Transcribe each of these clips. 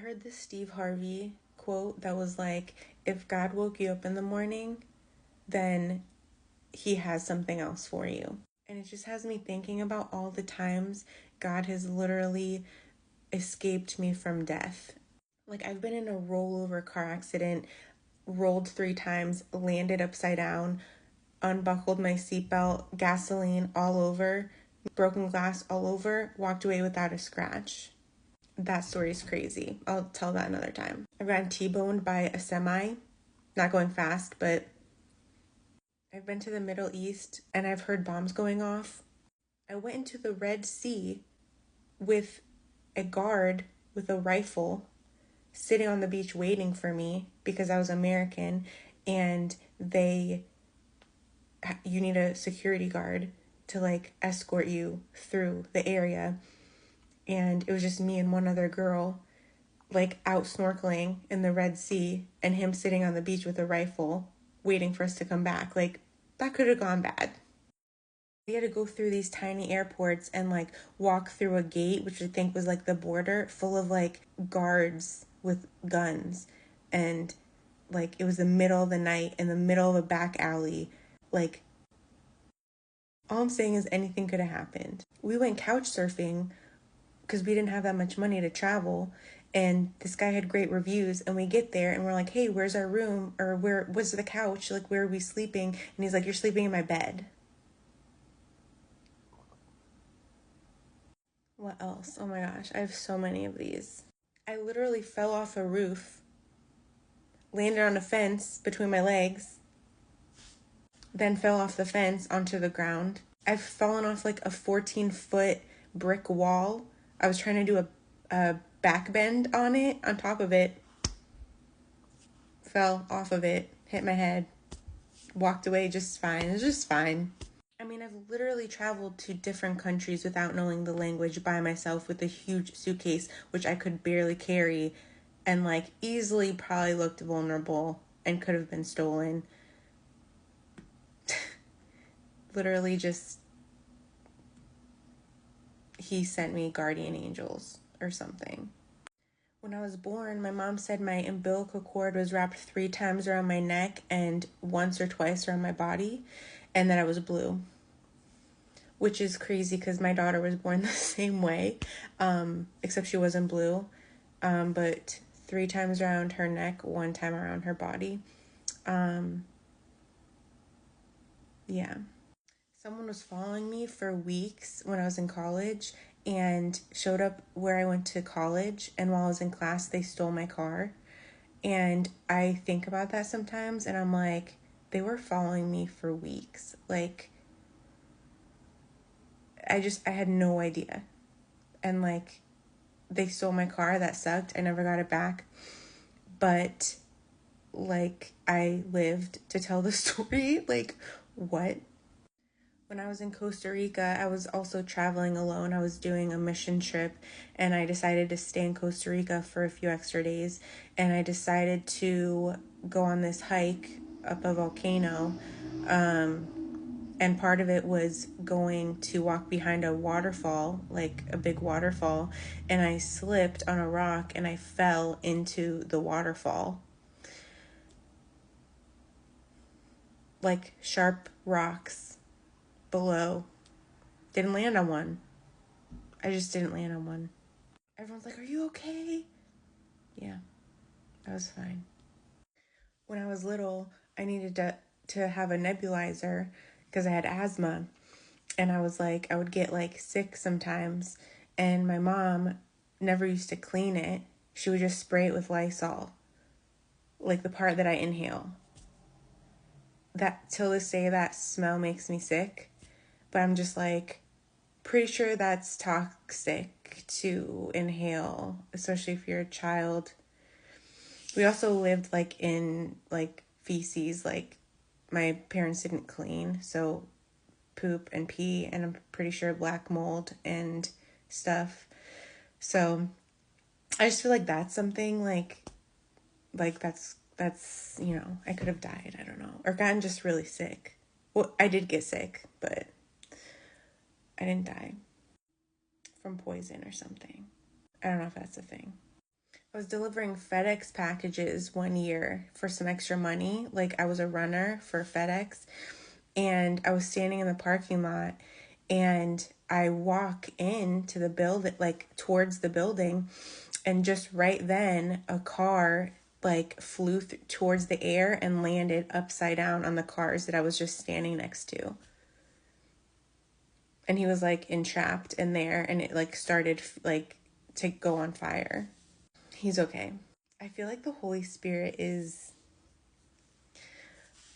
heard this Steve Harvey quote that was like, if God woke you up in the morning, then he has something else for you. And it just has me thinking about all the times God has literally escaped me from death. Like, I've been in a rollover car accident, rolled 3 times, landed upside down, unbuckled my seatbelt, gasoline all over, broken glass all over, walked away without a scratch. That story's crazy. I'll tell that another time. I've gotten T-boned by a semi, not going fast, but I've been to the Middle East and I've heard bombs going off. I went into the Red Sea with a guard with a rifle sitting on the beach waiting for me because I was American, and you need a security guard to like escort you through the area. And it was just me and one other girl like out snorkeling in the Red Sea, and him sitting on the beach with a rifle waiting for us to come back. Like, that could have gone bad. We had to go through these tiny airports and like walk through a gate, which I think was like the border, full of like guards with guns. And like it was the middle of the night in the middle of a back alley. Like, all I'm saying is anything could have happened. We went couch surfing because we didn't have that much money to travel, and this guy had great reviews, and we get there and we're like, hey, where's our room, or where's the couch, like where are we sleeping? And he's like, you're sleeping in my bed. What else? Oh my gosh, I have so many of these. I literally fell off a roof, landed on a fence between my legs, then fell off the fence onto the ground. I've fallen off like a 14-foot brick wall. I was trying to do a back bend on it, on top of it. Fell off of it, hit my head, walked away just fine. It was just fine. I mean, I've literally traveled to different countries without knowing the language by myself with a huge suitcase, which I could barely carry, and like easily probably looked vulnerable and could have been stolen. Literally just, he sent me guardian angels or something. When I was born, my mom said my umbilical cord was wrapped 3 times around my neck and once or twice around my body, and that I was blue. Which is crazy because my daughter was born the same way, except she wasn't blue. But 3 times around her neck, 1 time around her body. Yeah. Someone was following me for weeks when I was in college and showed up where I went to college, and while I was in class, they stole my car. And I think about that sometimes, and I'm like, they were following me for weeks. Like, I had no idea. And like, they stole my car. That sucked. I never got it back. But like, I lived to tell the story. Like, what? When I was in Costa Rica, I was also traveling alone. I was doing a mission trip, and I decided to stay in Costa Rica for a few extra days. And I decided to go on this hike up a volcano. And part of it was going to walk behind a waterfall, like a big waterfall. And I slipped on a rock and I fell into the waterfall. Like sharp rocks below. Didn't land on one. I just didn't land on one. Everyone's like, are you okay? Yeah, I was fine. When I was little, I needed to have a nebulizer because I had asthma. And I was like, I would get like sick sometimes. And my mom never used to clean it. She would just spray it with Lysol. Like the part that I inhale. That, till this day, that smell makes me sick. But I'm just like, pretty sure that's toxic to inhale, especially if you're a child. We also lived like in like feces, like my parents didn't clean, so poop and pee, and I'm pretty sure black mold and stuff. So I just feel like that's something like that's you know, I could have died, I don't know, or gotten just really sick. Well, I did get sick, but I didn't die from poison or something. I don't know if that's a thing. I was delivering FedEx packages one year for some extra money. Like, I was a runner for FedEx, and I was standing in the parking lot, and I walk into the building, like towards the building, and just right then a car like flew towards the air and landed upside down on the cars that I was just standing next to. And he was like entrapped in there, and it like started like to go on fire. He's okay. I feel like the Holy Spirit is.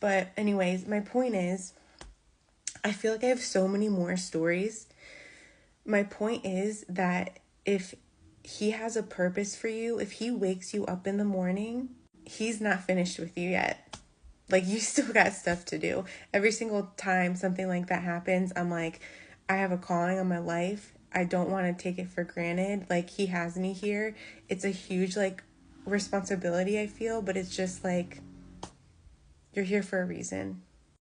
But anyways, my point is, I feel like I have so many more stories. My point is that if he has a purpose for you, if he wakes you up in the morning, he's not finished with you yet. Like, you still got stuff to do. Every single time something like that happens, I'm like, I have a calling on my life. I don't want to take it for granted. Like, he has me here. It's a huge, like, responsibility, I feel, but it's just like, you're here for a reason.